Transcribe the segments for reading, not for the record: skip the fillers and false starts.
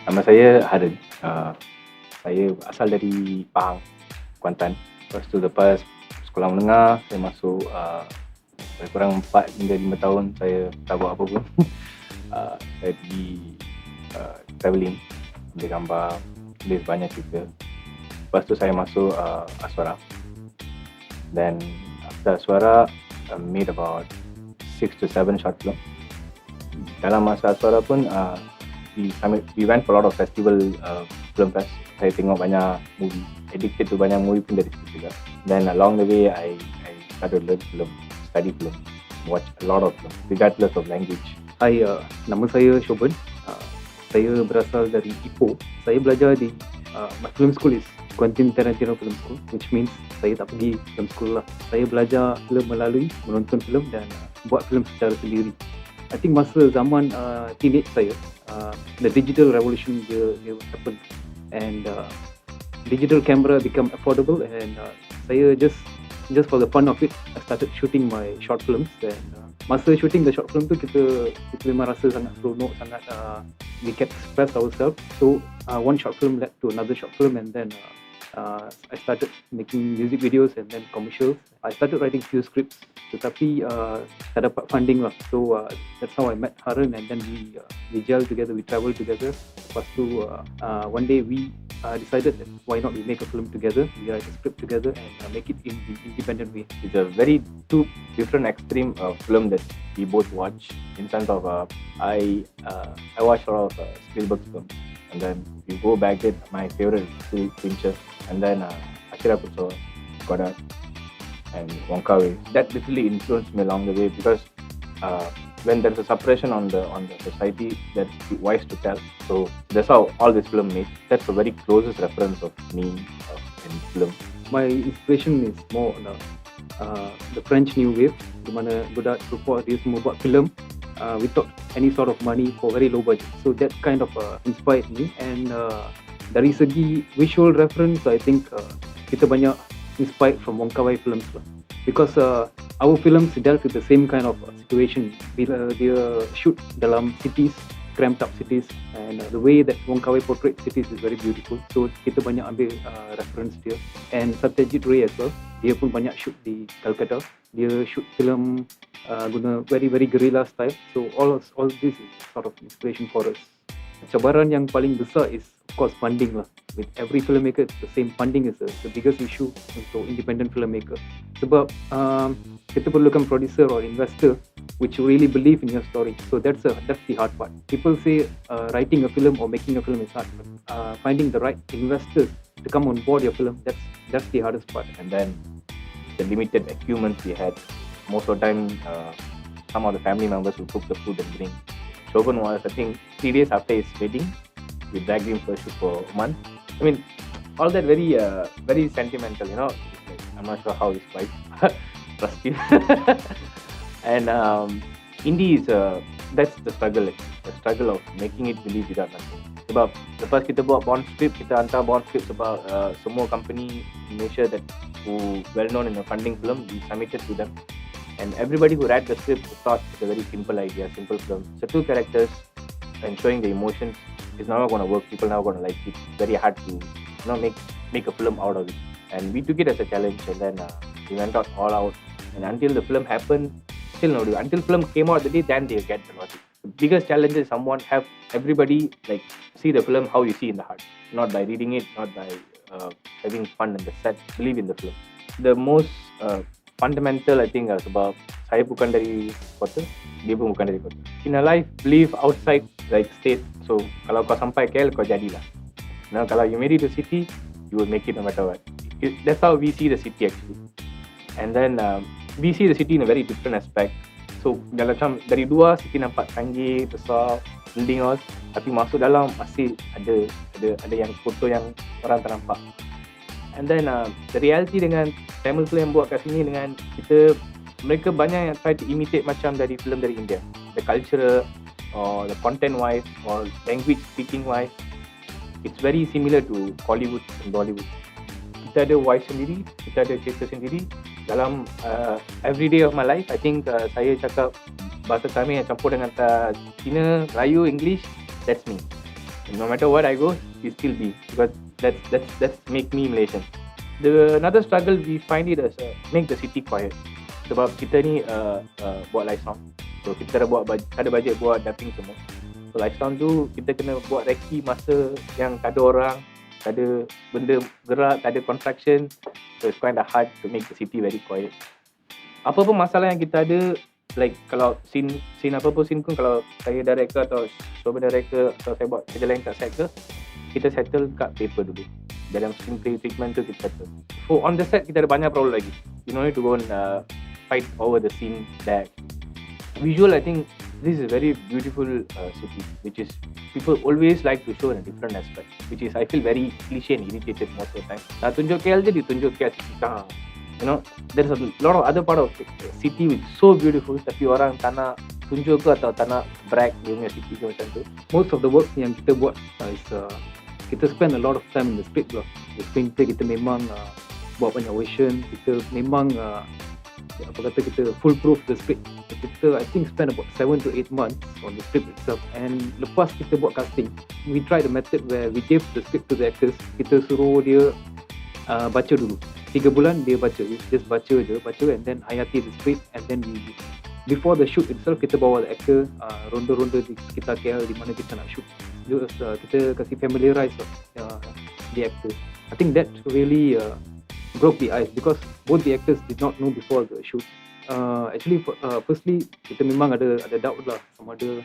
Nama saya Harun. Saya asal dari Pahang, Kuantan. Lepas sekolah menengah, saya masuk lebih kurang 4 hingga 5 tahun saya tak buat apa pun. Saya pergi travelling, ambil gambar, tulis banyak cerita. Lepas tu saya masuk Aswara. Then after Aswara, I made about 6 to 7 short film. Dalam masa Aswara pun we went for a lot of festival film fest. Saya tengok banyak movie, addicted to banyak movie pun dari situ juga. Then along the way I started learn film, study film, watch a lot of film regardless of language. Hai, nama saya Shoban. Saya berasal dari Ipoh. Saya belajar di my film school is Quentin Tarantino Film School, which means saya tak pergi film school lah. Saya belajar film melalui menonton film dan buat film secara sendiri. I think masa zaman teenage saya, the digital revolution dia happen and digital camera become affordable and saya just for the fun of it, I started shooting my short films and masa shooting the short film tu kita memang rasa sangat seronok, sangat we can express ourselves. So one short film led to another short film and then I started making music videos and then commercials. I started writing few scripts tetapi tak dapat funding lah. So that's how I met Harun and then we gel together, we travel together. Lepas tu one day we decided that why not we make a film together, we write a script together and make it in the independent way. It's a very two different extreme film that we both watch. In terms of I watch a lot of Spielberg's film, and then you go back it, my favorite is Fincher, and then Akira Kurosawa, Godard, and Wong Kar-wai. That literally influenced me along the way because when there's a suppression on the society, that's wise to tell. So that's how all this film made. That's the very closest reference of me in film. My inspiration is more on the French New Wave, di mana Godard, Truffaut, dia semua buat film without any sort of money for very low budget. So that kind of inspired me and dari segi visual reference, I think kita banyak inspired from Wong Kar-wai films lah. Because our films dealt with the same kind of situation bila dia shoot dalam cities, cramped up cities, and the way that Wong Kar-wai portrayed cities is very beautiful. So kita banyak ambil reference dia. And Satyajit Ray as well, dia pun banyak shoot di Calcutta. Dia shoot film guna very guerrilla style. So all this is sort of inspiration for us. Cabaran yang paling besar is of course funding lah. With every filmmaker, the same funding is the biggest issue untuk independent filmmaker. Sebab kita perlukan producer or investor which really believe in your story. So that's the hard part. People say writing a film or making a film is hard, but finding the right investors to come on board your film, that's the hardest part. And then the limited equipment we had, most of the time some of the family members will cook the food and bring. Shogun was, I think, 3 days after his wedding, we dragged him for a shoot for a month. I mean, all that very sentimental, you know. Like, I'm not sure how his wife trust him. And indie is that's the struggle of making it believe without nothing. Sebab lepas kita buat Bond script, kita hantar Bond script sebab semua company in Malaysia that who well known in the funding film, we submitted to them. And everybody who read the script thought it's a very simple idea, simple film. So 2 characters and showing the emotions is never going to work. People never going to like it. It's very hard to make a film out of it. And we took it as a challenge, and then we went out all out. And until the film happened, still no. Until film came out the day, then they get the logic. The biggest challenge is have everybody like see the film how you see in the heart, not by reading it, not by having fun in the set. Believe in the film. The most fundamental, I think, is about saya bukan dari kota, dia pun bukan dari kota. In a life, live outside like state. So kalau kau sampai KL, kau jadilah. Now kalau you marry the city, you will make it no matter what. That's how we see the city actually. And then we see the city in a very different aspect. So dalam macam dari luar, city nampak canggih, besar, building all, tapi masuk dalam masih ada yang foto yang orang tak nampak. And then the reality dengan Tamil film yang buat kat sini dengan kita, mereka banyak yang try to imitate macam dari film dari India. The culture or the content wise or language speaking wise, it's very similar to Hollywood and Bollywood. Kita ada voice sendiri, kita ada cerita sendiri. Dalam every day of my life, I think saya cakap bahasa kami yang campur dengan Cina, Melayu, English, that's me. No matter what I go, we still be, because that's make me Malaysian. The another struggle we find it as make the city quiet. Sebab kita ni buat live sound, so kita ada budget buat dubbing semua. So live sound tu kita kena buat reki masa yang tak ada orang, tak ada benda gerak, tak ada construction. So it's kind of hard to make the city very quiet. Apa pun masalah yang kita ada, like kalau scene apa pun scene pun, kalau saya director atau Shoban director atau saya buat kerja lain kat set ke, kita settle kat paper dulu. Dalam screenplay treatment tu kita settle. So on the set kita ada banyak problem lagi. You don't need to go and fight over the scene back. Visual, I think this is a very beautiful city, which is people always like to show in a different aspect, which is I feel very cliche and irritated most of the time. Nak tunjuk KL je ditunjuk KL city. You know, there's a lot of other part of the city which is so beautiful, tapi orang tak nak tunjuk ke atau tak nak brag dia punya city ke macam tu. Most of the work yang kita buat is kita spend a lot of time in the script lah. The screenplay kita memang buat banyak version. Kita memang kita foolproof the script. Kita I think spend about 7 to 8 months on the script itself. And lepas kita buat casting, we try the method where we give the script to the actors. Kita suruh dia baca dulu. 3 bulan dia baca, just baca and then hayati the script, and then before the shoot itself kita bawa the actor ronda-ronda di sekitar KL di mana kita nak shoot. Kita kasih familiarize the actor. I think that really broke the ice because both the actors did not know before the shoot. Actually, firstly kita memang ada doubt lah sama ada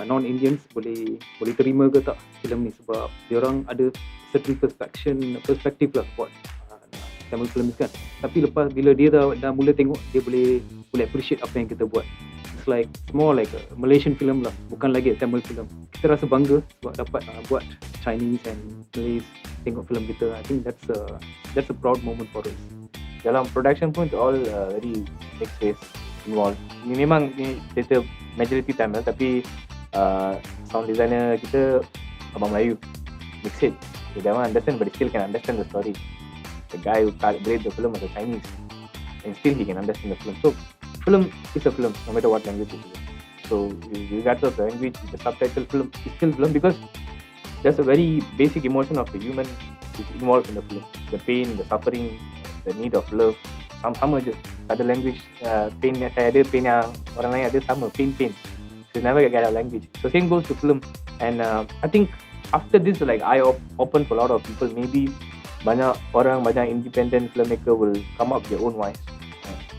non-Indians boleh terima ke tak filem ni, sebab diorang ada certain perspective lah buat Tamil film kan. Tapi lepas bila dia dah mula tengok, dia boleh appreciate apa yang kita buat. It's like more like a Malaysian film lah, bukan lagi a Tamil film. Kita rasa bangga sebab dapat buat Chinese and Malays tengok film kita. I think that's a proud moment for us. Dalam production pun it's all very mixed race involved. Ini memang ni cerita majority Tamil, tapi sound designer kita abang Melayu, mix it. They don't understand but he still can understand the story. The guy who created the film was a Chinese, and still he can understand the film. So film is a film no matter what language it is. So regardless of the language, the subtitle film is still film because there's a very basic emotion of the human is involved in the film. The pain, the suffering, the need of love. Sama je. Ada language pain yang saya ada, pain yang orang lain ada, sama pain. So never get out of language. So same goes to film. And I think after this, like eye open for a lot of people. Maybe banyak independent filmmaker will come up with their own voice,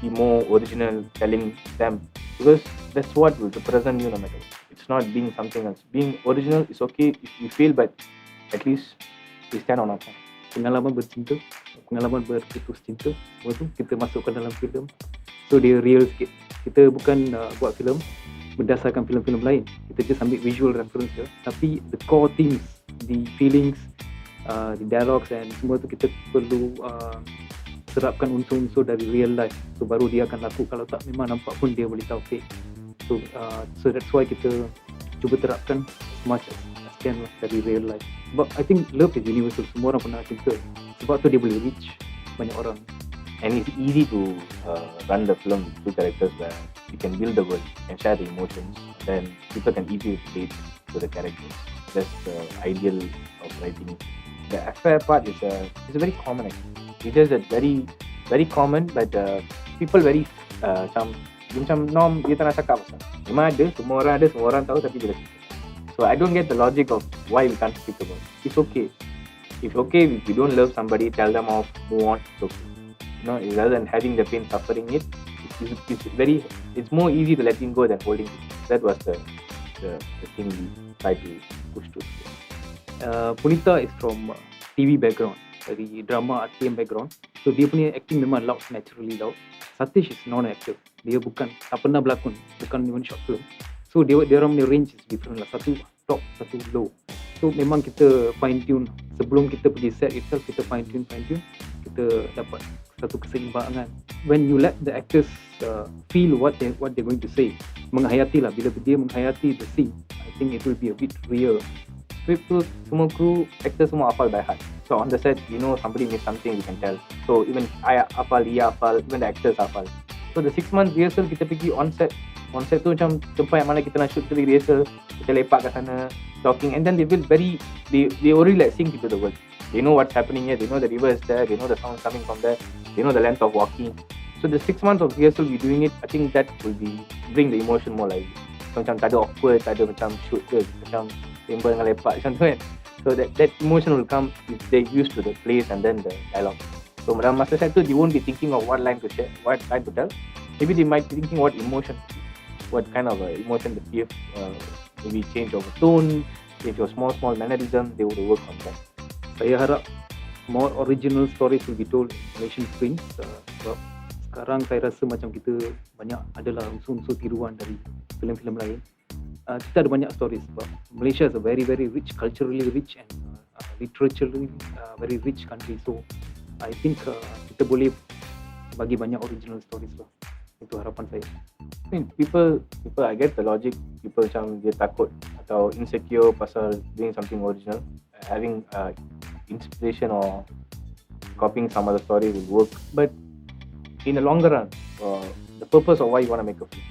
be more original, telling them, because that's what will represent you no matter what. It's not being something else. Being original is okay if you fail, but at least we stand on our own. Pengalaman bercinta, pengalaman berputus cinta, semua tu kita masukkan dalam filem. So dia real sikit. Kita bukan buat filem berdasarkan filem-filem lain. Kita just ambil visual reference je, tapi the core themes, the feelings, the dialogues and semua tu kita perlu serapkan unsur-unsur dari real life. So baru dia akan laku. Kalau tak, memang nampak pun dia boleh tahu fake. So that's why kita cuba terapkan as much as can dari real life. Sebab I think love is universal. Semua orang pernah cinta. Sebab tu dia boleh reach banyak orang. And it's easy to run the film with two characters where you can build the world and share the emotions. Then people can easily relate to the characters. That's the ideal of writing. The affair part is very common actually. It's just a very very common, but people very macam norm dia tak nak cakap pasal. Memang ada, semua orang tahu, tapi dia tak. So I don't get the logic of why we can't speak about it. It's okay. If okay, if you don't love somebody, tell them off, move on. It's okay. You know, rather than having the pain, suffering it's more easy to letting go than holding it. That was the thing we tried to push to. Punita is from TV background, dari drama RTM background. So dia punya acting memang loud, naturally loud. Satish is non-actor. Dia tak pernah berlakon, bukan even short film. So dia orang punya range is different lah. Satu top, satu low. So memang kita fine tune sebelum kita pergi set itself, kita fine tune, kita dapat satu keseimbangan. When you let the actors feel what they're going to say, menghayati lah. Bila dia menghayati the scene, I think it will be a bit real. Script tu semua crew, actors semua hafal by heart. So on the set, you know somebody missed something, you can tell. So even I hafal, Ia hafal, even the actors hafal. So the 6 months rehearsal, kita pergi on set tu macam tempat yang mana kita nak shoot, kita rehearsal, kita lepak kat sana, talking, and then they already like sink into the world. They know what's happening here. They know the river is there. They know the sound coming from there. They know the length of walking. So the 6 months of rehearsal we doing it, I think that will bring the emotion more lively. Macam tak ada awkward, tak ada macam shoot ke, macam tembak dengan lepak macam tu kan. So that emotion will come if they used to the place and then the dialogue. So dalam masa satu, they won't be thinking of what line to share, what line to tell. Maybe they might be thinking what emotion, what kind of emotion the PF, maybe change of tone, change of small mannerism, they would work on that. Saya harap more original stories will be told in Malaysian screens. Sebab sekarang saya rasa macam kita banyak adalah unsur-unsur tiruan dari filem-filem lain. Kita ada banyak stories sebab Malaysia is a very rich, culturally rich and literaturally very rich country. So I think kita boleh bagi banyak original stories lah. Itu harapan saya. I mean, people, I get the logic. People macam dia takut atau insecure pasal doing something original, having inspiration or copying some other story will work. But in the longer run, the purpose of why you want to make a film,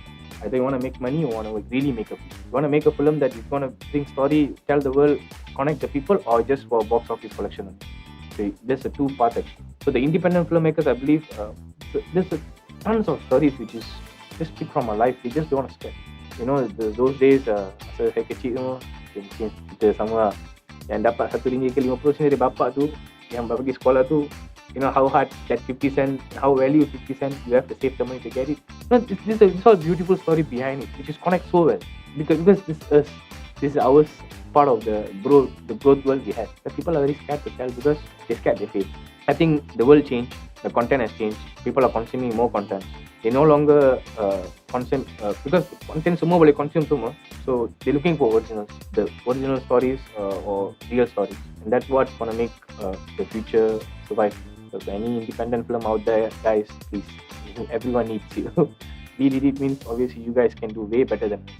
either you want to make money or want to really make a film. You want to make a film that is going to bring story, tell the world, connect the people, or just for box office collection. So there's a two-part actually. So the independent filmmakers, I believe, there's tons of stories which is just pick from our life. They just don't want to step. You know, those days, masa saya kecil tu, mungkin kita sama yang dapat RM1 ke 50 sen dari bapak tu, yang bagi sekolah tu, you know how hard that 50 cent, how value 50 cent, you have to save the money to get it. No, this is all beautiful story behind it, which is connect so well. Because this is our part of the growth world we have. But people are very scared to tell because they're scared they fail. I think the world changed, the content has changed, people are consuming more content. They no longer consume, because content semua boleh consume semua, so they're looking for originals, the original stories or real stories, and that's what's gonna make the future survive. So any independent film out there, guys, please, everyone needs you. We did it means obviously you guys can do way better than us.